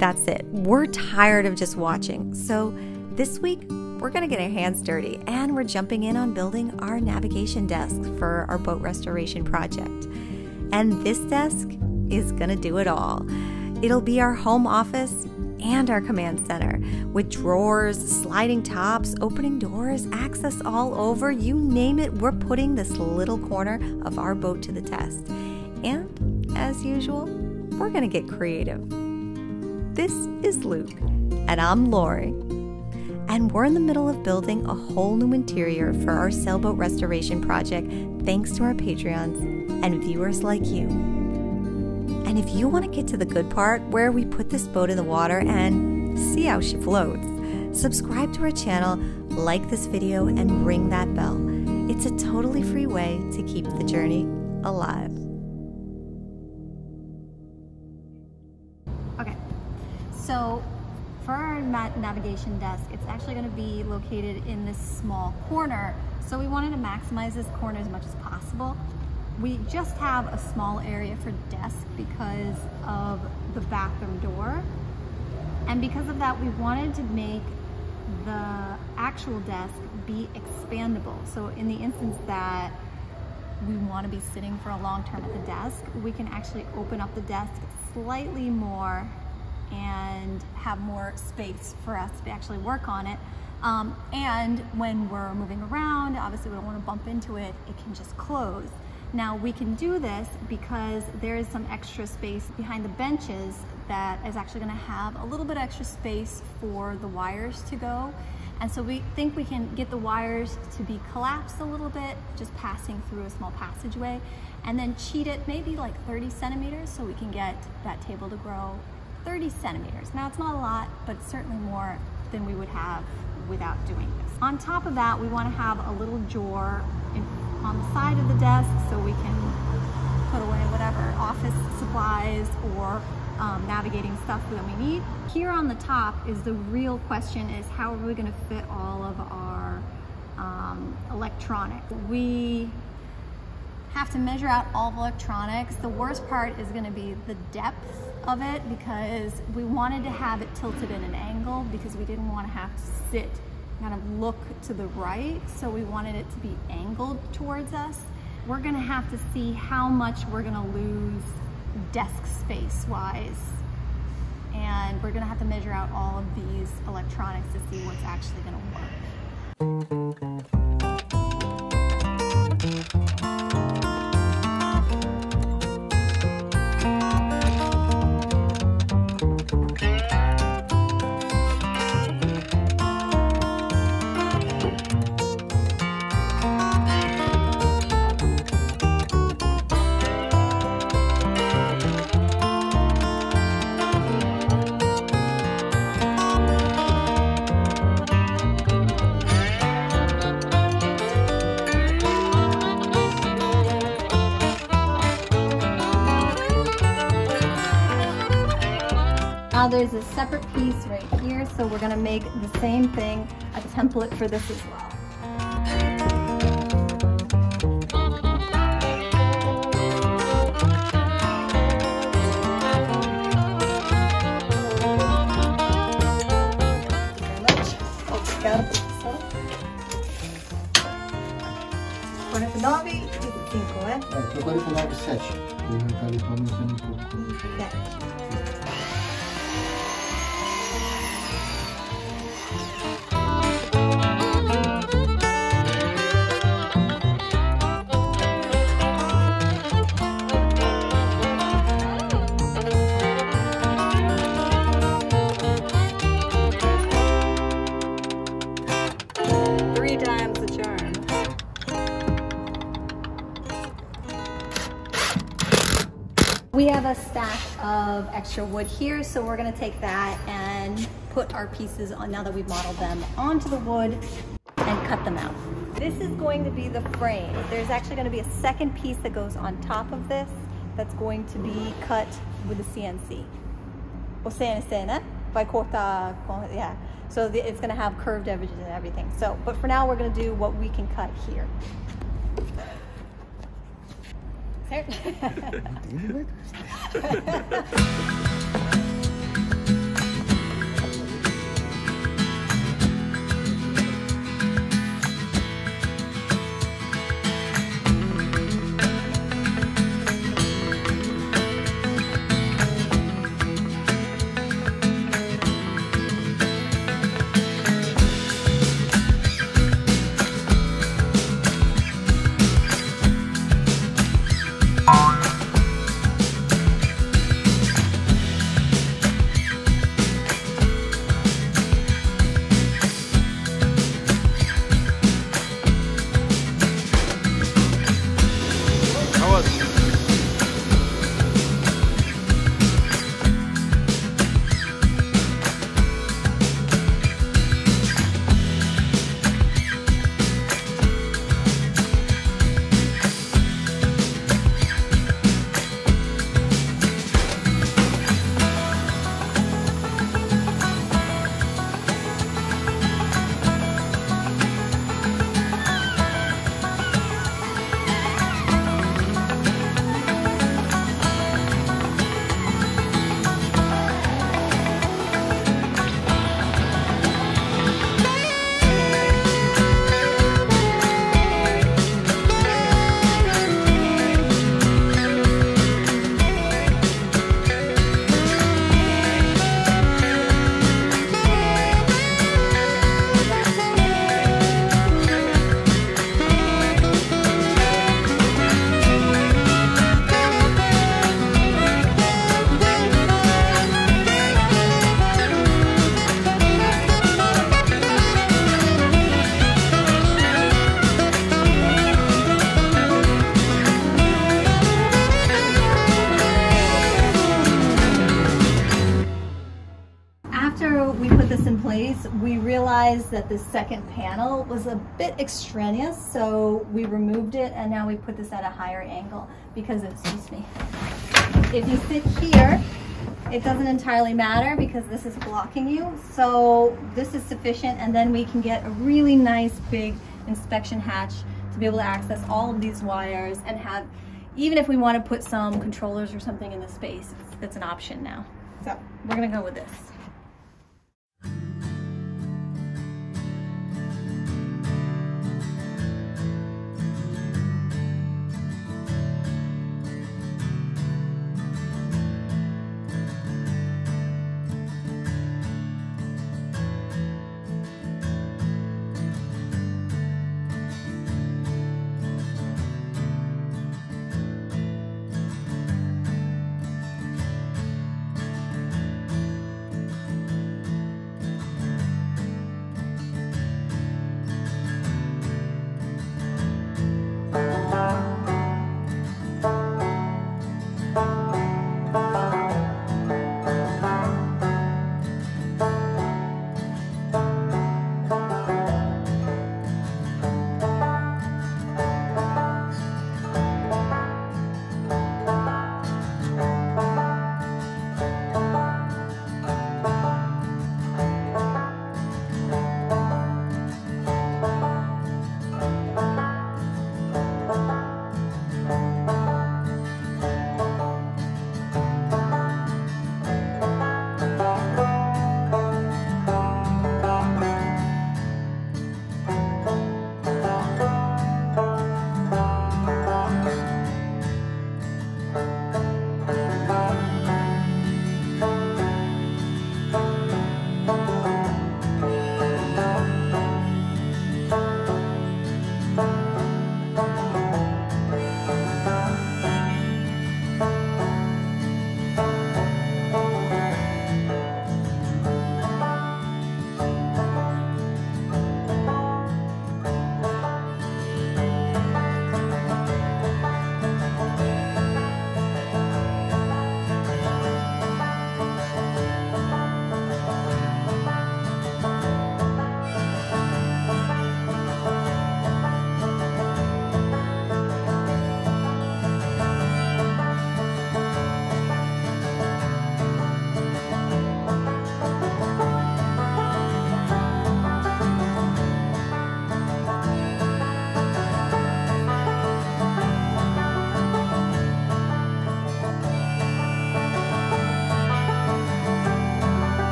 That's it. We're tired of just watching. So this week, we're gonna get our hands dirty and we're jumping in on building our navigation desk for our boat restoration project. And this desk is gonna do it all. It'll be our home office and our command center with drawers, sliding tops, opening doors, access all over, you name it, we're putting this little corner of our boat to the test. And as usual, we're gonna get creative. This is Luke, and I'm Lori, and we're in the middle of building a whole new interior for our sailboat restoration project thanks to our Patreons and viewers like you. And if you want to get to the good part where we put this boat in the water and see how she floats, subscribe to our channel, like this video, and ring that bell. It's a totally free way to keep the journey alive. Okay, so for our navigation desk, it's actually going to be located in this small corner. So we wanted to maximize this corner as much as possible. We just have a small area for desk because of the bathroom door. And because of that, we wanted to make the actual desk be expandable. So in the instance that we want to be sitting for a long time at the desk, we can actually open up the desk slightly more and have more space for us to actually work on it. And when we're moving around, obviously we don't want to bump into it, it can just close. Now we can do this because there is some extra space behind the benches that is actually going to have a little bit extra space for the wires to go. And so we think we can get the wires to be collapsed a little bit, just passing through a small passageway, and then cheat it maybe like 30 centimeters so we can get that table to grow 30 centimeters. Now it's not a lot, but it's certainly more than we would have without doing this. On top of that, we want to have a little drawer on the side of the desk so we can put away whatever office supplies or navigating stuff that we need. Here on the top is the real question, is how are we going to fit all of our electronics? We have to measure out all of electronics. The worst part is going to be the depth of it because we wanted to have it tilted in an angle because we didn't want to have to sit kind of look to the right, so we wanted it to be angled towards us. We're gonna have to see how much we're gonna lose desk space wise, and we're gonna have to measure out all of these electronics to see what's actually gonna work. Now there's a separate piece right here, so we're going to make the same thing, a template for this as well. Ecco, 49,7. Un po'. We have a stack of extra wood here, so we're gonna take that and put our pieces on, now that we've modeled them, onto the wood and cut them out. This is going to be the frame. There's actually gonna be a second piece that goes on top of this that's going to be cut with a CNC. O CNC, né? Vai cortar, yeah. So it's gonna have curved edges and everything. So, but for now, we're gonna do what we can cut here. place, we realized that the second panel was a bit extraneous, so we removed it and now we put this at a higher angle because, excuse me, if you sit here, it doesn't entirely matter because this is blocking you. So this is sufficient, and then we can get a really nice big inspection hatch to be able to access all of these wires and have, even if we want to put some controllers or something in the space, it's an option now. So we're gonna go with this.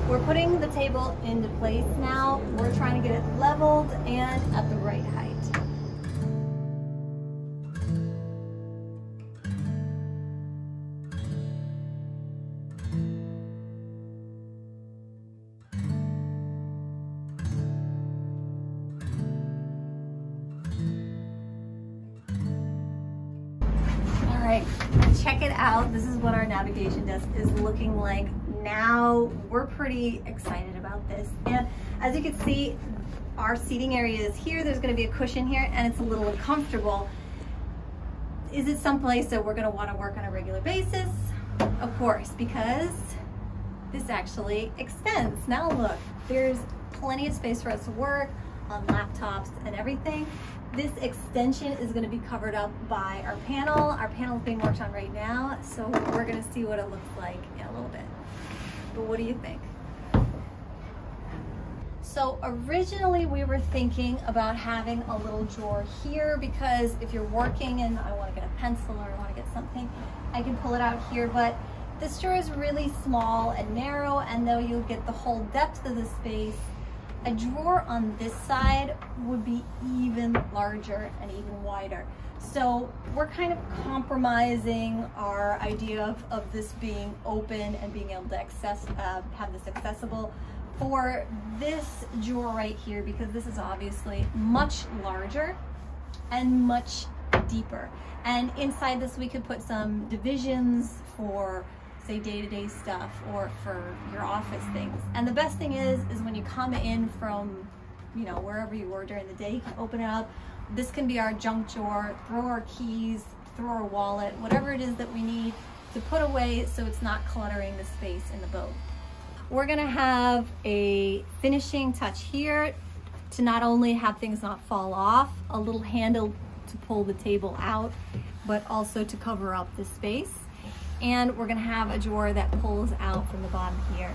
We're putting the table into place now. We're trying to get it leveled and at the right height. All right, check it out. This is what our navigation desk is looking like now. We're pretty excited about this, and as you can see, our seating area is here. There's going to be a cushion here, and it's a little uncomfortable. Is it someplace that we're going to want to work on a regular basis? Of course, because this actually extends. Now look, there's plenty of space for us to work on laptops and everything. This extension is going to be covered up by our panel. Our panel is being worked on right now, so we're going to see what it looks like in a little bit. But what do you think? So originally we were thinking about having a little drawer here, because if you're working and I want to get a pencil or I want to get something, I can pull it out here. But this drawer is really small and narrow, and though you'll get the whole depth of the space, a drawer on this side would be even larger and even wider. So we're kind of compromising our idea of this being open and being able to access, have this accessible for this drawer right here, because this is obviously much larger and much deeper. And inside this we could put some divisions for, say, day-to-day stuff or for your office things. And the best thing is when you come in from you know, wherever you were during the day, you can open it up. This can be our junk drawer, throw our keys, throw our wallet, whatever it is that we need to put away so it's not cluttering the space in the boat. We're gonna have a finishing touch here to not only have things not fall off, a little handle to pull the table out, but also to cover up the space. And we're gonna have a drawer that pulls out from the bottom here.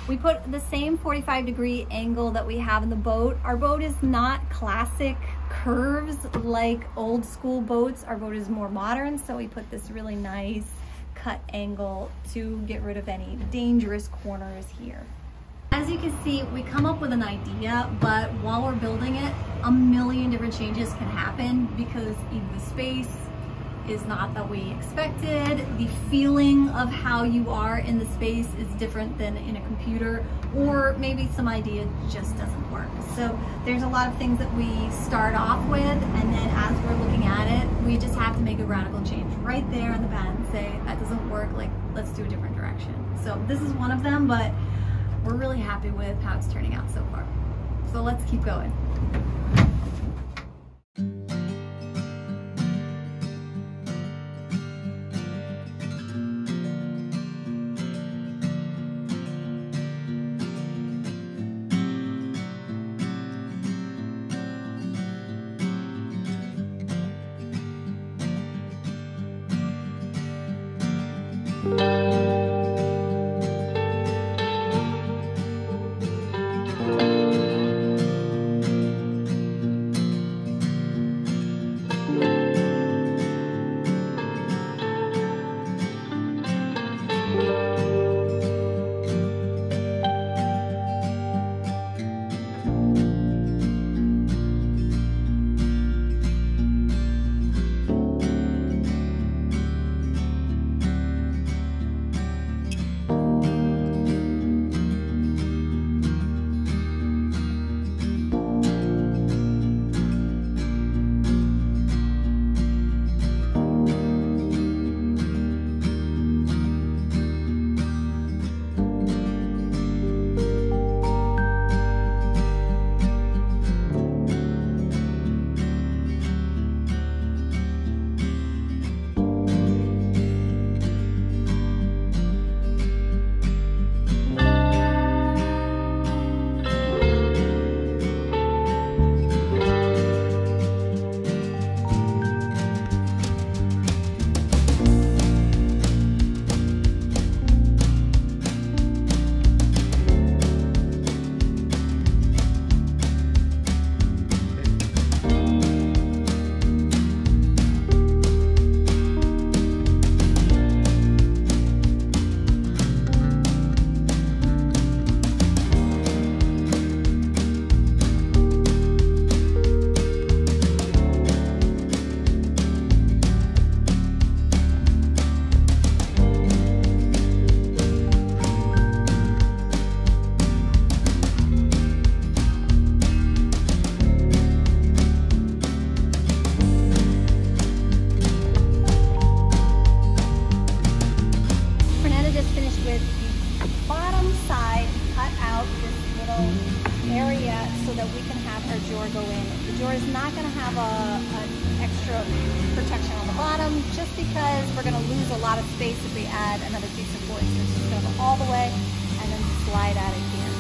We put the same 45-degree angle that we have in the boat. Our boat is not classic curves like old school boats. Our boat is more modern, so we put this really nice cut angle to get rid of any dangerous corners here. As you can see, we come up with an idea, but while we're building it, a million different changes can happen because either the space is not that we expected, the feeling of how you are in the space is different than in a computer, or maybe some idea just doesn't work. So there's a lot of things that we start off with, and then as we're looking at it, we just have to make a radical change right there on the bat and say, that doesn't work, like, let's do a different direction. So this is one of them, but we're really happy with how it's turning out so far. So let's keep going. Just because we're going to lose a lot of space if we add another piece of wood. So it's just going to go all the way and then slide out of here.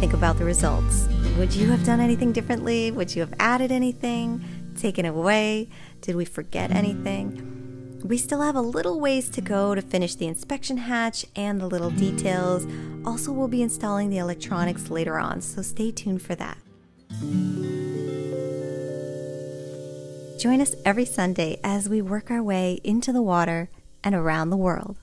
think about the results? Would you have done anything differently? Would you have added anything? Taken away? Did we forget anything? We still have a little ways to go to finish the inspection hatch and the little details. Also, we'll be installing the electronics later on, so stay tuned for that. Join us every Sunday as we work our way into the water and around the world.